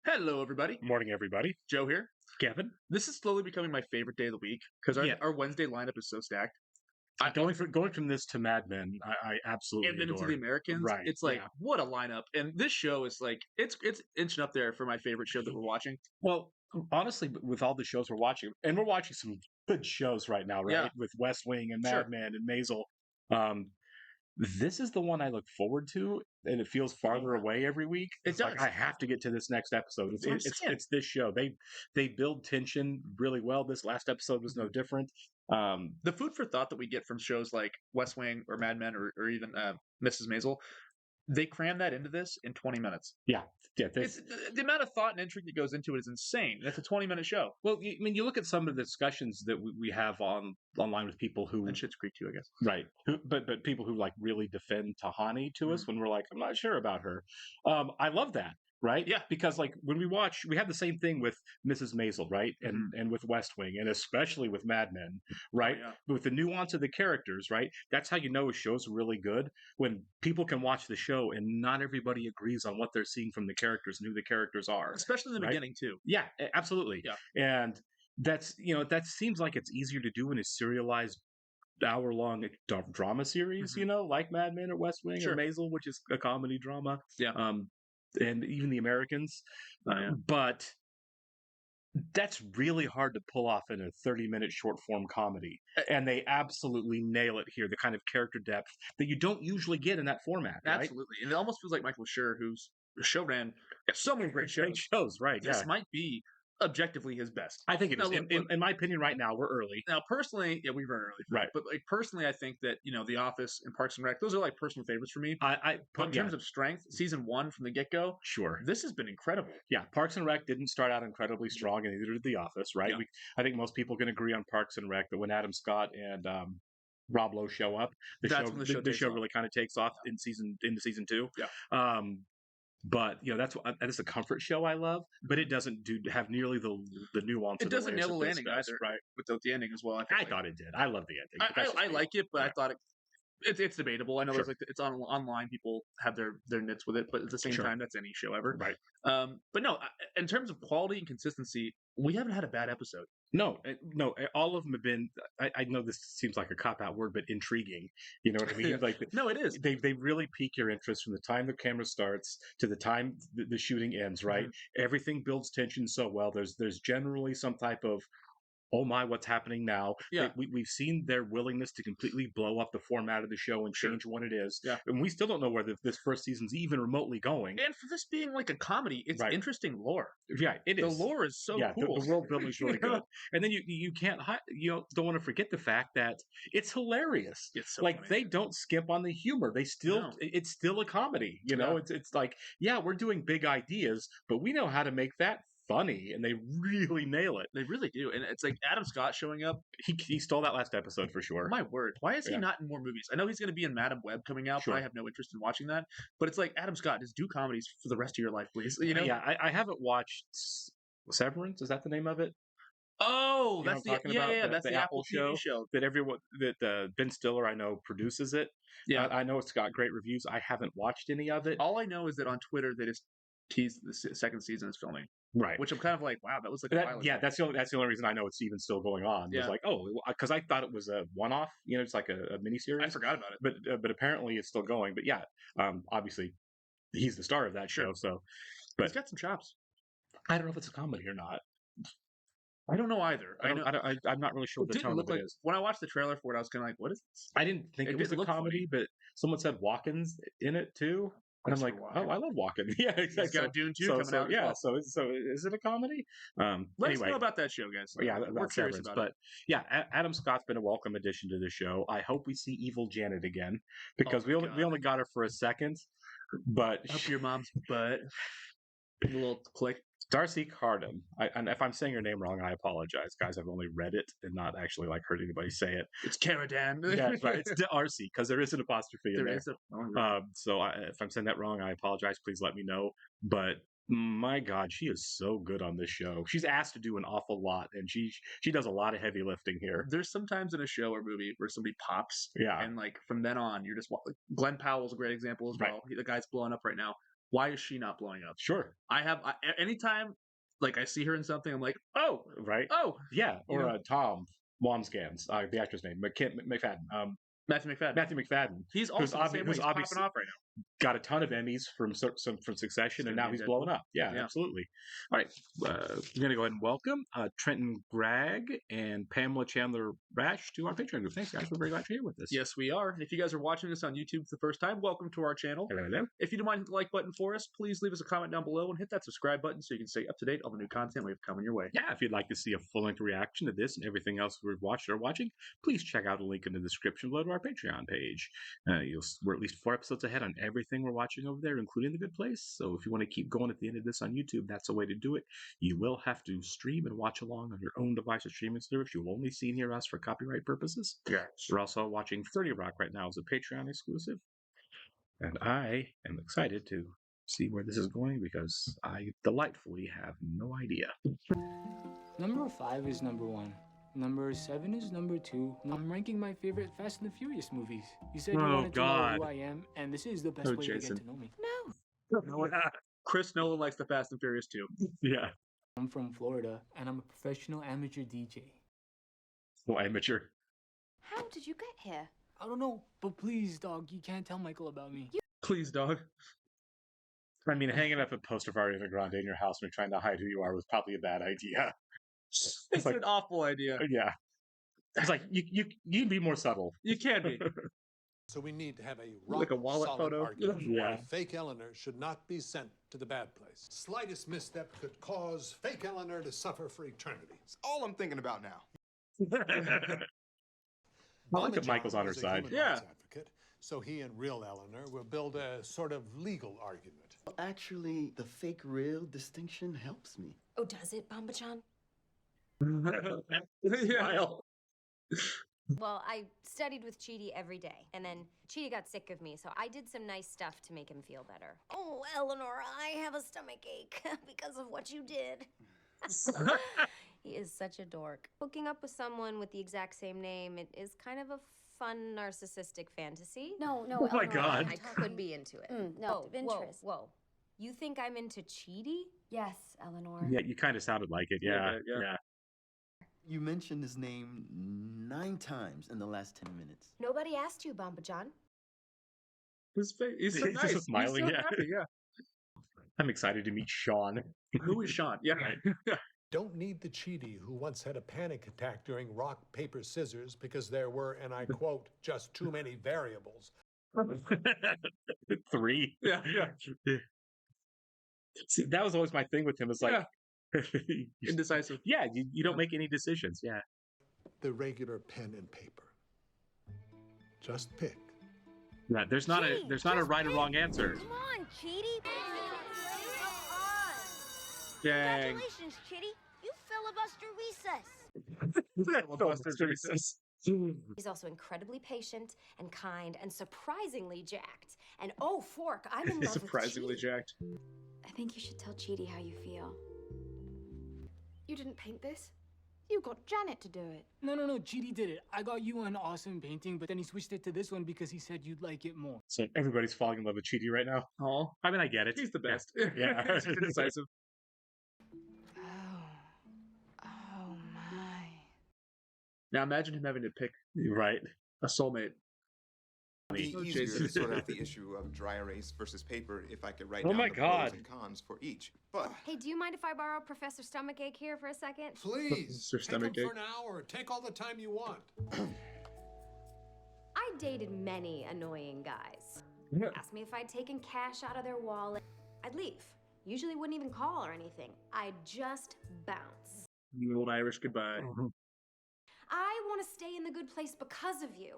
Hello, everybody. Morning, everybody. Joe here. Kevin. This is slowly becoming my favorite day of the week because Yeah. our Wednesday lineup is so stacked. Going from this to Mad Men, I And absolutely then into the adore. Americans, Right. it's like Yeah. what a lineup. And this show is like it's inching up there for my favorite show that we're watching. Well, honestly, with all the shows we're watching, and we're watching some good shows right now, Yeah, right? With West Wing and Mad sure. Men and Maisel. Um, this is the one I look forward to, and it feels farther away every week. It It's like does. I have to get to this next episode. That's what I'm saying. It's this show. They build tension really well. This last episode was no different. The food for thought that we get from shows like West Wing or Mad Men or even Mrs. Maisel, they cram that into this in 20 minutes. yeah, yeah. It's the amount of thought and intrigue that goes into it is insane. That's a 20-minute show. Well, I mean, you look at some of the discussions that we have online with people who, And Schitt's Creek too, I guess. right, but people who like really defend Tahani to us when we're like, I'm not sure about her. I love that, right? Yeah. Because like when we watch, we have the same thing with Mrs. Maisel, right, and with West Wing, and especially with Mad Men, right? yeah. With the nuance of the characters, right? That's how you know a show's really good when people can watch the show and not everybody agrees on what they're seeing from the characters and who the characters are. Especially in the Right? beginning too. Yeah, absolutely. Yeah. And that's that seems like it's easier to do in a serialized hour-long drama series, like Mad Men or West Wing Sure. or Maisel, which is a comedy drama. Yeah. And even The Americans. Oh, yeah. But that's really hard to pull off in a 30-minute short-form comedy. And they absolutely nail it here, the kind of character depth that you don't usually get in that format, right? Absolutely. And it almost feels like Michael Schur, who's a show ran so many great shows. Great shows, right? This Yeah. might be objectively his best. I think it Now, is. look, In my opinion, right now, we're early. Now, personally, yeah, we were early, Right. But like personally, I think that The Office and Parks and Rec, those are like personal favorites for me. But in terms of strength, season one from the get go, sure, this has been incredible. yeah, Parks and Rec didn't start out incredibly strong, and neither did The Office, right? Yeah. I think most people can agree on Parks and Rec that when Adam Scott and Rob Lowe show up, That's when the show takes off. really kind of takes off into season two. Yeah. But that's a comfort show I love, but it doesn't have nearly the nuance. It doesn't nail the layers landing that this does, either, right? without the ending as well. I thought it did. I love the ending. but that's just I me. like it, but Yeah. I thought it's debatable. I know Sure. there's like it's online. People have their nits with it, but at the same Sure. time, that's any show ever. Right. But no, in terms of quality and consistency, we haven't had a bad episode. No, all of them have been. I know this seems like a cop out word, but intriguing. You know what I mean? Like No, it is. they really pique your interest from the time the camera starts to the time the shooting ends. Right, everything builds tension so well. There's generally some type of, oh my, what's happening now? Yeah. We've seen their willingness to completely blow up the format of the show and change what it is. Yeah. And we still don't know where this first season's even remotely going. And for this being like a comedy, it's Right. interesting lore. Yeah, it The is. lore is so Yeah, cool. the world building is really good. And then you can't don't want to forget the fact that it's hilarious. It's so like funny. they don't skimp on the humor. They still No. it's still a comedy. You know, it's like, yeah, we're doing big ideas, but we know how to make that funny, and they really nail it. They really do. And it's like Adam Scott showing up. He stole that last episode for sure. My word. Why is he Yeah. not in more movies? I know he's going to be in Madam Web coming out, Sure. but I have no interest in watching that. But it's like, Adam Scott, just do comedies for the rest of your life, please. You know? Yeah, I haven't watched Severance. Is that the name of it? Oh, You know that's what I'm talking about? that's the Apple TV show. That everyone that Ben Stiller I know produces it. Yeah. I know it's got great reviews. I haven't watched any of it. All I know is that on Twitter they just teased the second season is filming, Right. which I'm kind of like, wow, that was like a while Yeah, ago. that's the only reason I know it's even still going on. Yeah. It's like, oh, because I thought it was a one-off, it's like a miniseries. I forgot about it. But apparently it's still going. But yeah, obviously he's the star of that show. So, He's got some chops. I don't know if it's a comedy or not. I don't know either. I'm not really sure what the tone of it is. When I watched the trailer for it, I was kind of like, what is this? I didn't think It it was a didn't look comedy, but someone said Watkins in it too. And I'm like, Christopher oh, Walken. I love Walken. Yeah, exactly. He's got Dune 2 so, coming so, out as Yeah, well. so is it a comedy? Let Anyway, us know about that show, guys. yeah, We're about curious Severance. about But it. yeah, Adam Scott's been a welcome addition to the show. I hope we see Evil Janet again because my we only got her for a second, but Up your mom's butt. A little click. Darcy Carden. And if I'm saying her name wrong, I apologize, guys. I've only read it and not actually heard anybody say it. It's Caradan. Yeah, that's right. It's Darcy because there is an apostrophe in There there. is a. So if I'm saying that wrong, I apologize. Please let me know. But my God, she is so good on this show. She's asked to do an awful lot, and she does a lot of heavy lifting here. There's sometimes in a show or movie where somebody pops, Yeah. and like from then on, you're just Glenn Powell's a great example as well. Right. The guy's blowing up right now. Why is she not blowing up? Sure. Anytime like I see her in something, I'm like, oh, Right. oh, Yeah. You Or know? Tom Wamsgans, the actor's name, McFadden. Matthew McFadden. Matthew McFadden. He's also the same way. He's popping off right now. Got a ton of Emmys from Succession, and now he's blowing up. Yeah, Yeah. absolutely. All right, we're going to go ahead and welcome Trenton Gregg and Pamela Chandler Rash to our Patreon group. Thanks, guys. We're very glad you're here with us. Yes, we are. And if you guys are watching this on YouTube for the first time, welcome to our channel. Hello. If you don't mind the like button for us, please leave us a comment down below and hit that subscribe button so you can stay up to date on the new content we have coming your way. Yeah, if you'd like to see a full-length reaction to this and everything else we've watched or watching, please check out the link in the description below to our Patreon page. We're at least 4 episodes ahead on everything we're watching over there, including The Good Place. So if you want to keep going at the end of this on YouTube, that's a way to do it. You will have to stream and watch along on your own device or streaming service. You'll only see and hear us for copyright purposes. Yeah. We're also watching 30 Rock right now as a Patreon exclusive. And I am excited to see where this is going because I delightfully have no idea. Number 5 is number 1. Number 7 is number 2. I'm ranking my favorite Fast and the Furious movies. You said you Oh, wanted God. to know who I am, and this is the best Oh, way Jason. to get to know me. Chris Nolan likes the Fast and Furious too. Yeah. I'm from Florida, and I'm a professional amateur DJ. Well, amateur. How did you get here? I don't know, but please, dog, you can't tell Michael about me. Please, dog. I mean, hanging up a poster of Ariana Grande in your house and trying to hide who you are was probably a bad idea. It's like- an awful idea. Yeah. It's like, you can be more subtle. You can be. So we need to have a Like a wallet rock-solid photo? argument Yeah. why fake Eleanor should not be sent to the bad place. Slightest misstep could cause fake Eleanor to suffer for eternity. It's all I'm thinking about now. I like that Michael's on her is a side. human Yeah. rights advocate, so he and real Eleanor will build a sort of legal argument. Well, actually, the fake real distinction helps me. Oh, does it, Bamba-chan? Yeah. Well, I studied with Chidi every day, and then Chidi got sick of me, so I did some nice stuff to make him feel better. Oh, Eleanor, I have a stomach ache because of what you did. He is such a dork. Hooking up with someone with the exact same name, it is kind of a fun narcissistic fantasy. No, Oh my Eleanor, God. I could be into it. No, Whoa, of interest. Whoa. You think I'm into Chidi? Yes, Eleanor. Yeah, you kind of sounded like it. Yeah, Yeah. yeah. Yeah. You mentioned his name 9 times in the last 10 minutes. Nobody asked you, Bamba-chan. His face, he's so He's just nice. smiling, He's so yeah. happy, yeah. I'm excited to meet Sean. Who is Sean? Yeah. Don't need the Chidi who once had a panic attack during rock, paper, scissors because there were, and I quote, just too many variables. 3. Yeah, yeah. See, that was always my thing with him. It's like, Indecisive. yeah, you don't make any decisions. Yeah. The regular pen and paper. Just pick. Yeah, there's not a right or wrong answer. Come on, Chidi. Dang. Congratulations, Chidi. You filibuster recess. He's also incredibly patient and kind and surprisingly jacked. And oh, Fork, I'm in love Surprisingly with Chidi. jacked. I think you should tell Chidi how you feel. You didn't paint this? You got Janet to do it. No, Chidi did it. I got you an awesome painting, but then he switched it to this one because he said you'd like it more. So everybody's falling in love with Chidi right now. Oh, I mean, I get it. he's the best. Yeah. He's indecisive. Oh my. Now imagine him having to pick Right. a soulmate. It'd Oh, be easier Jason. to sort out the issue of dry erase versus paper if I could write Oh down my the God. pros and cons for each. But Hey, do you mind if I borrow Professor Stomachache here for a second? Please, Sir take them Stomachache. for an hour. Take all the time you want. I dated many annoying guys. Asked me if I'd taken cash out of their wallet. I'd leave. Usually wouldn't even call or anything. I'd just bounce. You old Irish goodbye. I want to stay in the good place because of you.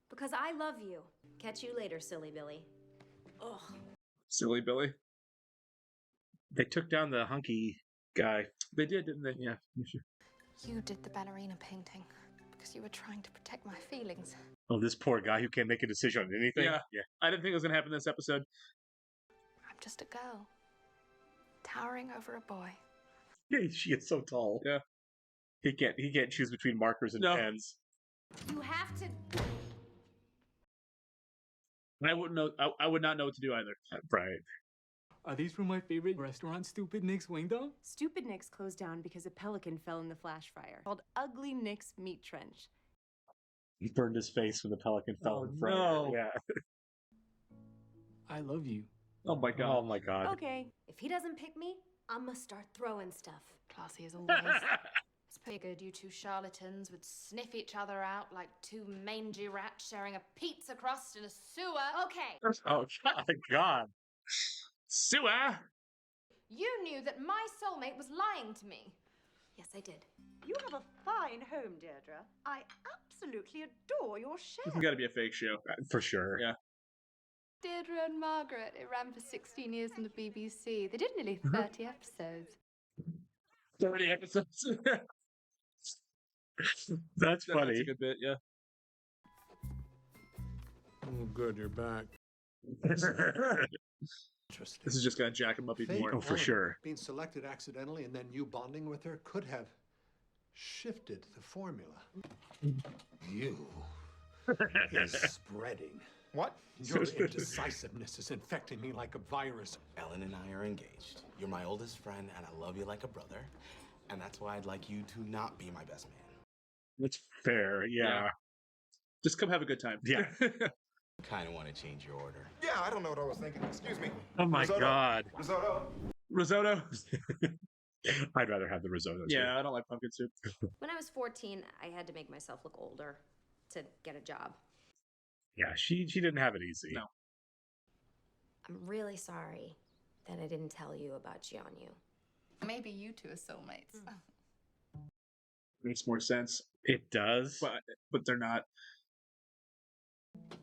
Because I love you. Catch you later, silly Billy. Ugh. Silly Billy. They took down the hunky guy. They did, didn't they? Yeah. You did the ballerina painting because you were trying to protect my feelings. Oh, this poor guy who can't make a decision on anything. Yeah. I didn't think it was gonna happen this episode. I'm just a girl, towering over a boy. Yeah, she is so tall. Yeah. He can't choose between markers and No. pens. You have to. I wouldn't know. I would not know what to do either. Right. Are these from my favorite restaurant, Stupid Nick's Wing Dong? Stupid Nick's closed down because a pelican fell in the flash fryer called Ugly Nick's Meat Trench. He burned his face when the pelican fell Oh, in front of no. him. Yeah. I love you. Oh my god. Oh my god. Okay, if he doesn't pick me, I'ma start throwing stuff. Classy as always. It's figured you two charlatans would sniff each other out like two mangy rats sharing a pizza crust in a sewer. Okay. Oh my god. Sewer. You knew that my soulmate was lying to me. Yes, I did. You have a fine home, Deirdre. I absolutely adore your This share. has got to be a fake show. For sure. Yeah. Deirdre and Margaret, it ran for 16 years on the BBC. They did nearly 30 episodes. 30 episodes. That's That's a funny. good bit. Yeah. Oh, good, you're back. Interesting. This is just gonna jack him up even Fake more. Oh, for Eleanor sure. Being selected accidentally and then you bonding with her could have shifted the formula. You is spreading. What? Your indecisiveness is infecting me like a virus. Ellen and I are engaged. You're my oldest friend, and I love you like a brother. And that's why I'd like you to not be my best man. That's fair. Yeah. Yeah. Just come have a good time. Yeah. Kind of want to change your order. Yeah, I don't know what I was thinking. Excuse me. Oh my Risotto. god. Risotto. Risotto. I'd rather have the risotto. too. Yeah, I don't like pumpkin soup. When I was 14, I had to make myself look older to get a job. Yeah, she didn't have it easy. No. I'm really sorry that I didn't tell you about Jianyu. Maybe you two are soulmates. Makes more sense, It does. but they're not.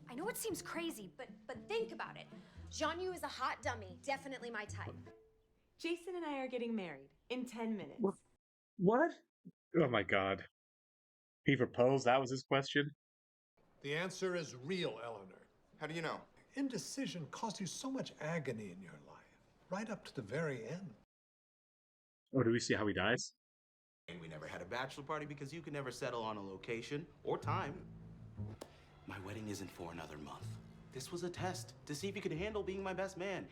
I know it seems crazy, but think about it. Jianyu is a hot dummy, definitely my type. Jason and I are getting married in 10 minutes. What? Oh my god. He proposed? That was his question? The answer is real, Eleanor. How do you know? Indecision caused you so much agony in your life, right up to the very end. Oh, do we see how he dies? And we never had a bachelor party because you could never settle on a location or time. My wedding isn't for another month. This was a test to see if you could handle being my best man.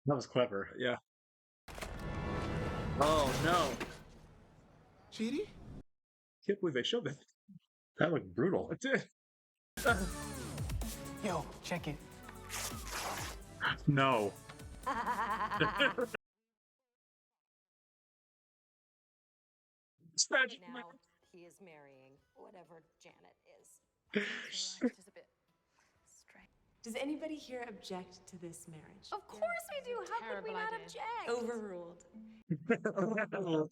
That was clever. Yeah. Oh no! Chidi? Can't believe they showed that. That looked brutal. It did. Yo, check it. No. Now he is marrying whatever Janet is. Just a bit strange. Does anybody here object to this marriage? Of course we do. How could we Terrible not idea. object? Overruled.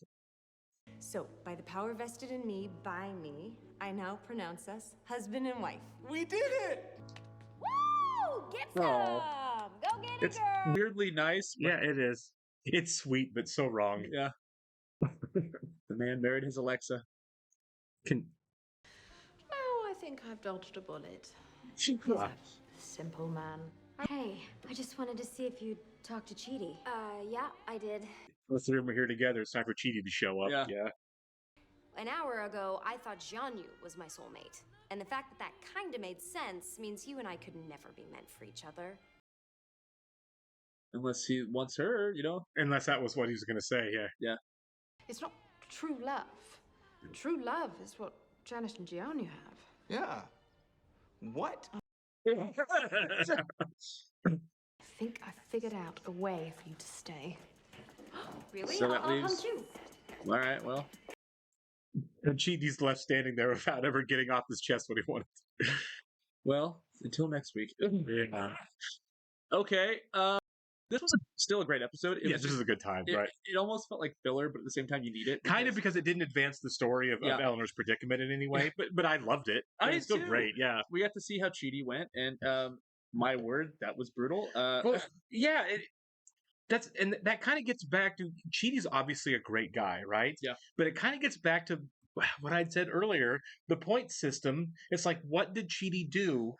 So, by the power vested in me by me, I now pronounce us husband and wife. We did it! Woo! Get some! Aw. Go get it, It's girl! weirdly nice. But Yeah, it is. It's sweet, but so wrong. yeah. The man married his Alexa. Can Oh, I think I've dodged a bullet. she? He's a simple man. Hey, I just wanted to see if you'd talk to Chidi. Yeah, I did. The three of them are here together. It's time for Chidi to show up. Yeah. An hour ago, I thought Jianyu was my soulmate. And the fact that that kinda made sense means you and I could never be meant for each other. Unless he wants her, you know. Unless that was what he was going to say. Yeah. It's not true love. True love is what Janet and Jianyu have. Yeah. What? I think I figured out a way for you to stay. Really? So that I'll come leaves- too. All right. Well. And Chidi's left standing there without ever getting off his chest what he wanted. Well. Until next week. Yeah. Okay. This was still a great episode. It Yeah, was this is a good time, right? It almost felt like filler, but at the same time, you need it. Kind of because it didn't advance the story of Yeah. Eleanor's predicament in any way, but I loved it. I It did was still too. great, yeah. we got to see how Chidi went, and my word, that was brutal. Well, yeah, that kind of gets back to Chidi's obviously a great guy, right? Yeah. But it kind of gets back to what I'd said earlier, the point system. It's like, what did Chidi do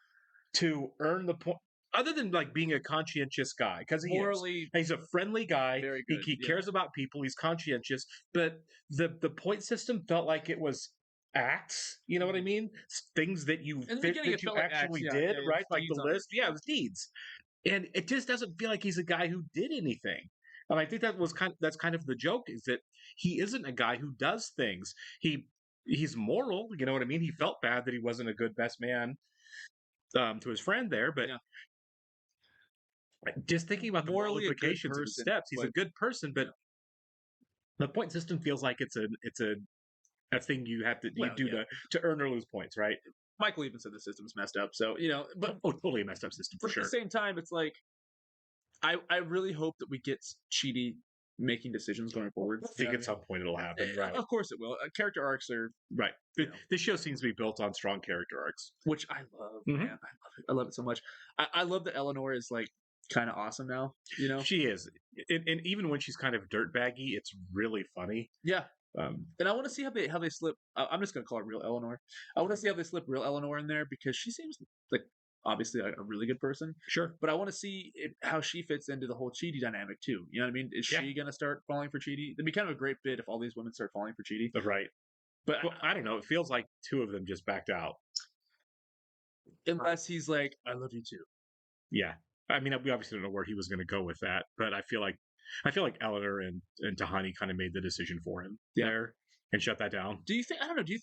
to earn the point? Other than like being a conscientious guy, because morally, he's a friendly guy. Very He good, yeah. cares about people. He's conscientious, but the point system felt like it was acts. You know what I mean? Things that you In the beginning, that it you felt like acts, actually yeah, did, yeah, it right? was Like the deeds on list. it. Yeah, it was deeds, and it just doesn't feel like he's a guy who did anything. And I think that's kind of the joke, is that he isn't a guy who does things. He's moral. You know what I mean? He felt bad that he wasn't a good best man to his friend there, but Yeah. just thinking about the Morally a good implications of his person, steps, he's a but- good person, but the point system feels like it's a thing you have to Well, do yeah. to earn or lose points, right? Michael even said the system's messed up. So, but Oh, totally a messed up system for but sure. at the same time, it's like, I really hope that we get Chidi making decisions going forward. I think at some point it'll happen, right? Of course it will. Character arcs are Right. This show seems to be built on strong character arcs, which I love, Mhm. man. I love it so much. I love that Eleanor is like kind of awesome now. She is, and even when she's kind of dirtbaggy, it's really funny. Yeah. And I want to see how they slip. I'm just gonna call her real Eleanor. I want to see how they slip real Eleanor in there, because she seems like obviously a really good person. Sure. But I want to see how she fits into the whole Chidi dynamic too. You know what I mean? Is she gonna start falling for Chidi? It'd be kind of a great bit if all these women start falling for Chidi. Right. But well, I don't know. It feels like two of them just backed out. Unless he's like, I love you too. Yeah. I mean, we obviously don't know where he was going to go with that, but I feel like Eleanor and Tahani kind of made the decision for him there and shut that down. Do you think? I don't know. Do you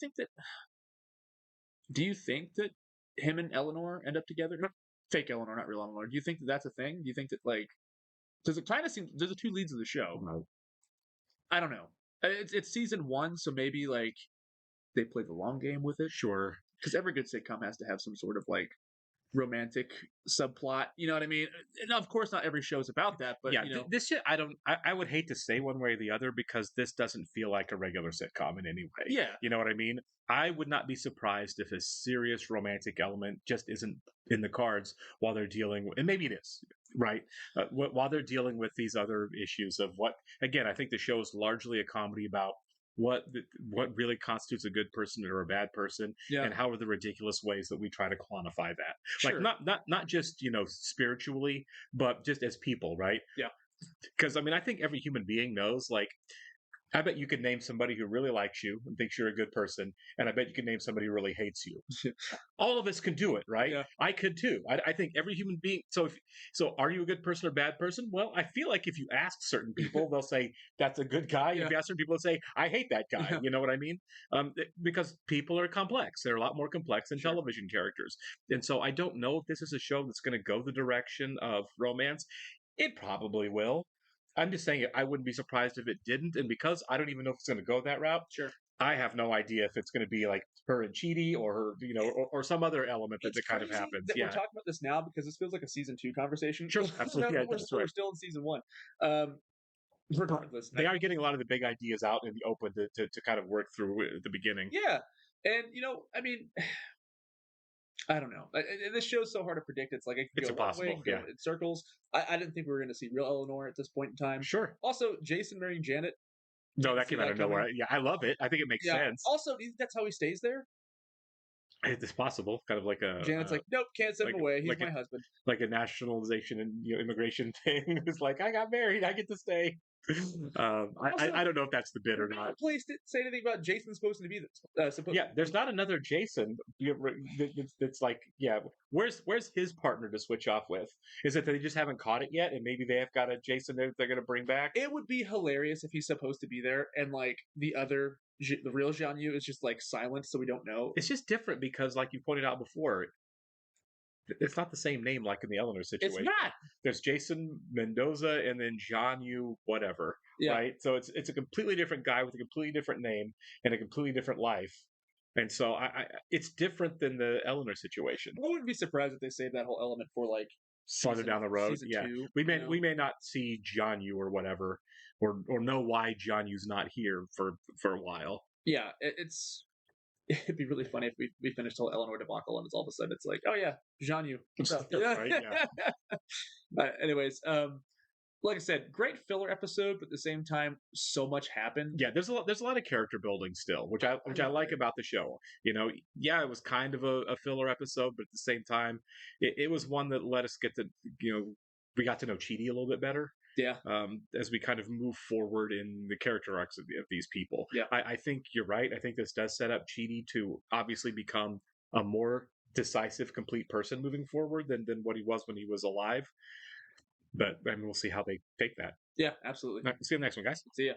think that him and Eleanor end up together? No, fake Eleanor, not real Eleanor. Do you think that that's a thing? Do you think that, like, does it kind of seem there's the two leads of the show? No. I don't know. It's season 1, so maybe like they play the long game with it. Sure. Because every good sitcom has to have some sort of like romantic subplot. You know what I mean? And of course, not every show's about that, but yeah, you know, this shit, I would hate to say one way or the other, because this doesn't feel like a regular sitcom in any way. Yeah. You know what I mean? I would not be surprised if a serious romantic element just isn't in the cards while they're dealing with, and maybe it is, right? While they're dealing with these other issues of what, again, I think the show is largely a comedy about what really constitutes a good person or a bad person, and how are the ridiculous ways that we try to quantify that. Sure. Like not just, spiritually, but just as people, right? Yeah. Because I mean, I think every human being knows, like, I bet you could name somebody who really likes you and thinks you're a good person, and I bet you could name somebody who really hates you. All of us can do it, right? Yeah. I could too. I think every human being. So are you a good person or bad person? Well, I feel like if you ask certain people, they'll say that's a good guy. Yeah. If you ask certain people, they'll say I hate that guy. Yeah. You know what I mean? Because people are complex. They're a lot more complex than television characters, and so I don't know if this is a show that's going to go the direction of romance. It probably will. I'm just saying I wouldn't be surprised if it didn't, and because I don't even know if it's going to go that route, I have no idea if it's going to be like her and Chidi or her, or some other element that kind of happens. We're talking about this now because this feels like a season 2 conversation. Sure, absolutely. Yeah, we're still in season 1. Regardless, they are getting a lot of the big ideas out in the open to kind of work through at the beginning. Yeah, and I mean, I don't know. This show's so hard to predict. It's like it can It's go one impossible, way, it can go in circles. I didn't think we were going to see real Eleanor at this point in time. Sure. Also, Jason marrying Janet. No, that See came out that of nowhere. coming? Yeah, I love it. I think it makes sense. Also, do you think that's how he stays there? It's possible, kind of like a Janet's like, nope, can't send him away. He's my husband. Like a nationalization and immigration thing. It's like, I got married, I get to stay. I don't know if that's the bit or not. Place didn't say anything about Jason supposed to be this. Yeah, there's not another Jason. It's like, yeah, where's his partner to switch off with? Is it that they just haven't caught it yet, and maybe they have got a Jason they're going to bring back? It would be hilarious if he's supposed to be there, and like the real Jian Yu is just like silent, so we don't know. It's just different because, like you pointed out before, it's not the same name like in the Eleanor situation. It's not. There's Jason Mendoza and then Jian Yu whatever, right? So it's a completely different guy with a completely different name and a completely different life. And so it's different than the Eleanor situation. I wouldn't be surprised if they save that whole element for like farther down the road. Yeah, 2, we may not see Jian Yu or whatever, or know why Jian Yu's not here for a while. Yeah, it'd be really funny if we finished the whole Eleanor debacle and it's all of a sudden it's like, oh yeah, Jian Yu. What's up? Right, yeah. Anyways, like I said, great filler episode, but at the same time, so much happened. Yeah, there's a lot of character building still, which I like about the show. Yeah, it was kind of a filler episode, but at the same time, it was one that let us get to we got to know Chidi a little bit better. Yeah. As we kind of move forward in the character arcs of these people. Yeah. I think you're right. I think this does set up Chidi to obviously become a more decisive, complete person moving forward than what he was when he was alive. But I mean, we'll see how they take that. Yeah, absolutely. All right, see you in the next one, guys. See ya.